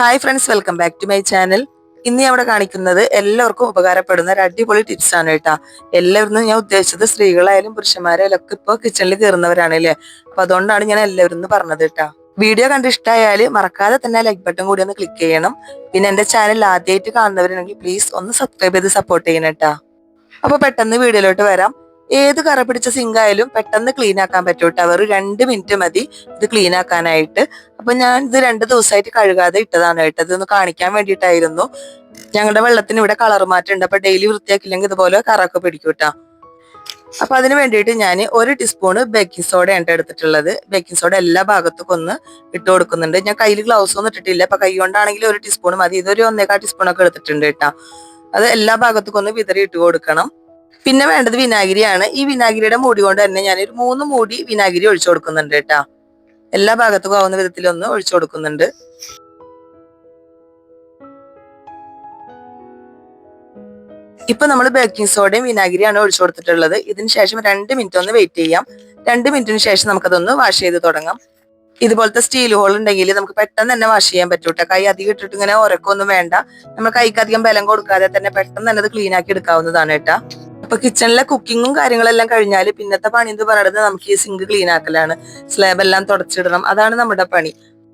Hi friends, welcome back to my channel. ഇന്ന് ഞാൻ ഇവിടെ കാണിക്കുന്നത് എല്ലാവർക്കും ഉപകാരപ്പെടുന്ന ഒരു അടിപൊളി ടിപ്സ് ആണ് കേട്ടാ. എല്ലാവരും ഞാൻ ഉദ്ദേശിച്ചത് സ്ത്രീകളായാലും പുരുഷന്മാരായാലും ഒക്കെ ഇപ്പോൾ കിച്ചണിൽ കയറുന്നവരാണ് അല്ലേ. അപ്പൊ അതുകൊണ്ടാണ് ഞാൻ എല്ലാവരും പറഞ്ഞത് കേട്ടാ. വീഡിയോ കണ്ട് ഇഷ്ടമായാൽ മറക്കാതെ തന്നെ ലൈക്ക് ബട്ടൺ കൂടി ഒന്ന് ക്ലിക്ക് ചെയ്യണം. പിന്നെ എന്റെ ചാനൽ ആദ്യമായിട്ട് കാണുന്നവരുണ്ടെങ്കിൽ പ്ലീസ് ഒന്ന് സബ്സ്ക്രൈബ് ചെയ്ത് സപ്പോർട്ട് ചെയ്യണം കേട്ടാ. അപ്പൊ പെട്ടെന്ന് വീഡിയോയിലോട്ട് വരാം. ഏത് കറ പിടിച്ച സിങ്ക് ആയാലും പെട്ടെന്ന് ക്ലീൻ ആക്കാൻ പറ്റൂട്ടോ. വെറും 2 മിനിറ്റ് മതി ഇത് ക്ലീൻ ആക്കാനായിട്ട്. അപ്പൊ ഞാൻ ഇത് 2 ദിവസമായിട്ട് കഴുകാതെ ഇട്ടതാണ് കേട്ടോ. ഇതൊന്ന് കാണിക്കാൻ വേണ്ടിയിട്ടായിരുന്നു. ഞങ്ങളുടെ വെള്ളത്തിന് ഇവിടെ കളർ മാറ്റം ഉണ്ട്. അപ്പൊ ഡെയിലി വൃത്തിയാക്കില്ലെങ്കിൽ ഇതുപോലെ കറൊക്കെ പിടിക്കൂട്ടാ. അപ്പൊ അതിന് വേണ്ടിയിട്ട് ഞാൻ 1 ടീസ്പൂണ് ബേക്കിംഗ് സോഡയാണ് എടുത്തിട്ടുള്ളത്. ബേക്കിംഗ് സോഡ എല്ലാ ഭാഗത്തേക്കും ഒന്ന് ഇട്ട് കൊടുക്കുന്നുണ്ട്. ഞാൻ കയ്യിൽ ഗ്ലൗസ് ഒന്നും ഇട്ടിട്ടില്ല. അപ്പൊ കൈ കൊണ്ടാണെങ്കിൽ 1 ടീസ്പൂൺ മതി. ഇതൊരു 1.25 ടീസ്പൂണൊക്കെ എടുത്തിട്ടുണ്ട് കേട്ടാ. അത് എല്ലാ ഭാഗത്തേക്കും ഒന്ന് വിതറി ഇട്ട് കൊടുക്കണം. പിന്നെ വേണ്ടത് വിനാഗിരിയാണ്. ഈ വിനാഗിരിയുടെ മൂടി കൊണ്ട് തന്നെ ഞാനൊരു 3 മൂടി വിനാഗിരി ഒഴിച്ചു കൊടുക്കുന്നുണ്ട് കേട്ടാ. എല്ലാ ഭാഗത്തും ആവുന്ന വിധത്തിലൊന്ന് ഒഴിച്ചു കൊടുക്കുന്നുണ്ട്. ഇപ്പൊ നമ്മൾ ബേക്കിംഗ് സോഡയും വിനാഗിരിയാണ് ഒഴിച്ചു കൊടുത്തിട്ടുള്ളത്. ഇതിന് ശേഷം 2 മിനിറ്റ് ഒന്ന് വെയിറ്റ് ചെയ്യാം. 2 മിനിറ്റിന് ശേഷം നമുക്കതൊന്ന് വാഷ് ചെയ്ത് തുടങ്ങാം. ഇതുപോലത്തെ സ്റ്റീൽ ഹോൾ ഉണ്ടെങ്കിൽ നമുക്ക് പെട്ടെന്ന് തന്നെ വാഷ് ചെയ്യാൻ പറ്റൂട്ടെ. കൈ അധികം ഇട്ടിട്ട് ഇങ്ങനെ ഉരക്കൊന്നും വേണ്ട. നമ്മൾ കൈക്ക് അധികം ബലം കൊടുക്കാതെ തന്നെ പെട്ടെന്ന് തന്നെ അത് ക്ലീൻ ആക്കി എടുക്കാവുന്നതാണ് കേട്ടാ. അപ്പൊ കിച്ചണിലെ കുക്കിങ്ങും കാര്യങ്ങളെല്ലാം കഴിഞ്ഞാൽ പിന്നത്തെ പണി എന്ന് പറയുന്നത് നമുക്ക് ഈ സിങ്ക് ക്ലീൻ ആക്കലാണ്. സ്ലാബ് എല്ലാം തുടച്ചിടണം, അതാണ് നമ്മുടെ പണി.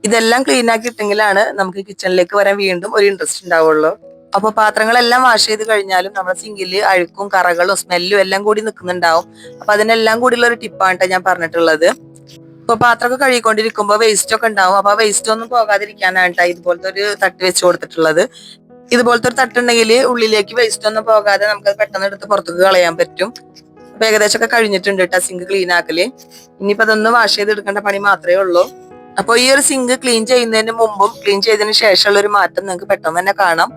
ഇതെല്ലാം ക്ലീൻ ആക്കി ഇട്ടെങ്കിലാണ് നമുക്ക് കിച്ചണിലേക്ക് വരാൻ വീണ്ടും ഒരു ഇൻട്രസ്റ്റ് ഉണ്ടാവുള്ളൂ. അപ്പൊ പാത്രങ്ങളെല്ലാം വാഷ് ചെയ്ത് കഴിഞ്ഞാലും നമ്മുടെ സിങ്കില് അഴുക്കും കറകളും സ്മെല്ലും എല്ലാം കൂടി നിൽക്കുന്നുണ്ടാവും. അപ്പൊ അതിനെല്ലാം കൂടിയുള്ള ഒരു ടിപ്പാണ് ഞാൻ പറഞ്ഞിട്ടുള്ളത്. ഇപ്പൊ പാത്രമൊക്കെ കഴുകിക്കൊണ്ടിരിക്കുമ്പോ വേസ്റ്റ് ഒക്കെ ഉണ്ടാവും. അപ്പൊ ആ വേസ്റ്റ് ഒന്നും പോകാതിരിക്കാനാണ് ഇതുപോലത്തെ ഒരു തട്ട് വെച്ച് കൊടുത്തിട്ടുള്ളത്. ഇതുപോലത്തെ ഒരു തട്ടുണ്ടെങ്കിൽ ഉള്ളിലേക്ക് വേസ്റ്റ് ഒന്നും പോകാതെ നമുക്ക് പെട്ടെന്ന് എടുത്ത് പുറത്തേക്ക് കളയാൻ പറ്റും. അപ്പൊ ഏകദേശം ഒക്കെ കഴിഞ്ഞിട്ടുണ്ട് കേട്ടോ സിങ്ക് ക്ലീൻ ആക്കല്. ഇനിയിപ്പോ അതൊന്ന് വാഷ് ചെയ്ത് എടുക്കേണ്ട പണി മാത്രമേ ഉള്ളൂ. അപ്പൊ ഈ ഒരു സിങ്ക് ക്ലീൻ ചെയ്യുന്നതിന് മുമ്പും ക്ലീൻ ചെയ്തതിന് ശേഷമുള്ള ഒരു മാറ്റം നിങ്ങൾക്ക് പെട്ടെന്ന് തന്നെ കാണാം.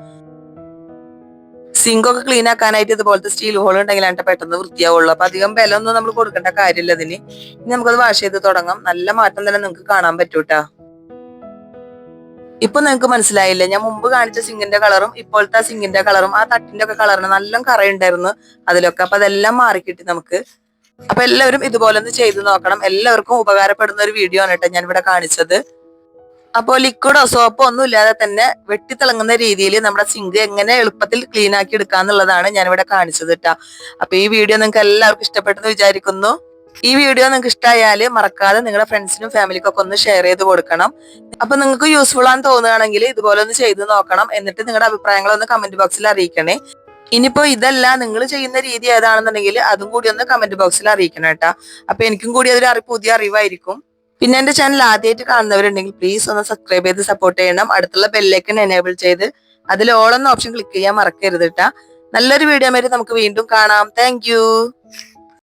സിങ്ക് ഒക്കെ ക്ലീൻ ആക്കാനായിട്ട് ഇതുപോലത്തെ സ്റ്റീൽ ഹോൾ ഉണ്ടെങ്കിലാണ് പെട്ടെന്ന് വൃത്തിയാവുള്ളൂ. അപ്പൊ അധികം ബലമൊന്നും നമ്മൾ കൊടുക്കേണ്ട കാര്യമില്ല ഇതിന്. ഇനി നമുക്കത് വാഷ് ചെയ്ത് തുടങ്ങാം. നല്ല മാറ്റം തന്നെ നിങ്ങൾക്ക് കാണാൻ പറ്റൂട്ടാ. ഇപ്പൊ നിങ്ങൾക്ക് മനസ്സിലായില്ലേ, ഞാൻ മുമ്പ് കാണിച്ച സിങ്കിന്റെ കളറും ഇപ്പോഴത്തെ സിങ്കിന്റെ കളറും ആ തട്ടിന്റെ ഒക്കെ കളറിന് നല്ല കറയുണ്ടായിരുന്നു അതിലൊക്കെ. അപ്പൊ അതെല്ലാം മാറിക്കിട്ടി നമുക്ക്. അപ്പൊ എല്ലാവരും ഇതുപോലെ ഒന്ന് ചെയ്തു നോക്കണം. എല്ലാവർക്കും ഉപകാരപ്പെടുന്ന ഒരു വീഡിയോ ആണ് കേട്ടോ ഞാൻ ഇവിടെ കാണിച്ചത്. അപ്പോൾ ലിക്വിഡോ സോപ്പോ ഒന്നും ഇല്ലാതെ തന്നെ വെട്ടിത്തിളങ്ങുന്ന രീതിയിൽ നമ്മുടെ സിങ്ക് എങ്ങനെ എളുപ്പത്തിൽ ക്ലീൻ ആക്കി എടുക്കാന്നുള്ളതാണ് ഞാൻ ഇവിടെ കാണിച്ചത് കേട്ടോ. അപ്പൊ ഈ വീഡിയോ നിങ്ങൾക്ക് എല്ലാവർക്കും ഇഷ്ടപ്പെട്ടെന്ന് വിചാരിക്കുന്നു. ഈ വീഡിയോ നിങ്ങൾക്ക് ഇഷ്ടമായാൽ മറക്കാതെ നിങ്ങളുടെ ഫ്രണ്ട്സിനും ഫാമിലിക്കും ഒക്കെ ഒന്ന് ഷെയർ ചെയ്ത് കൊടുക്കണം. അപ്പൊ നിങ്ങൾക്ക് യൂസ്ഫുൾ ആണെന്ന് തോന്നുകയാണെങ്കിൽ ഇതുപോലെ ഒന്ന് ചെയ്ത് നോക്കണം. എന്നിട്ട് നിങ്ങളുടെ അഭിപ്രായങ്ങളൊന്ന് കമന്റ് ബോക്സിൽ അറിയിക്കണേ. ഇനിയിപ്പോ ഇതല്ല നിങ്ങൾ ചെയ്യുന്ന രീതി ഏതാണെന്നുണ്ടെങ്കിൽ അതും കൂടി ഒന്ന് കമന്റ് ബോക്സിൽ അറിയിക്കണം കേട്ടാ. അപ്പൊ എനിക്കും കൂടി അതൊരു പുതിയ അറിവായിരിക്കും. പിന്നെ എന്റെ ചാനൽ ആദ്യമായിട്ട് കാണുന്നവരുണ്ടെങ്കിൽ പ്ലീസ് ഒന്ന് സബ്സ്ക്രൈബ് ചെയ്ത് സപ്പോർട്ട് ചെയ്യണം. അടുത്തുള്ള ബെല്ലൈക്കൺ എനേബിൾ ചെയ്ത് അതിൽ ഓൾ എന്ന ഓപ്ഷൻ ക്ലിക്ക് ചെയ്യാൻ മറക്കരുത് കേട്ടാ. നല്ലൊരു വീഡിയോ ആയിട്ട് നമുക്ക് വീണ്ടും കാണാം. താങ്ക്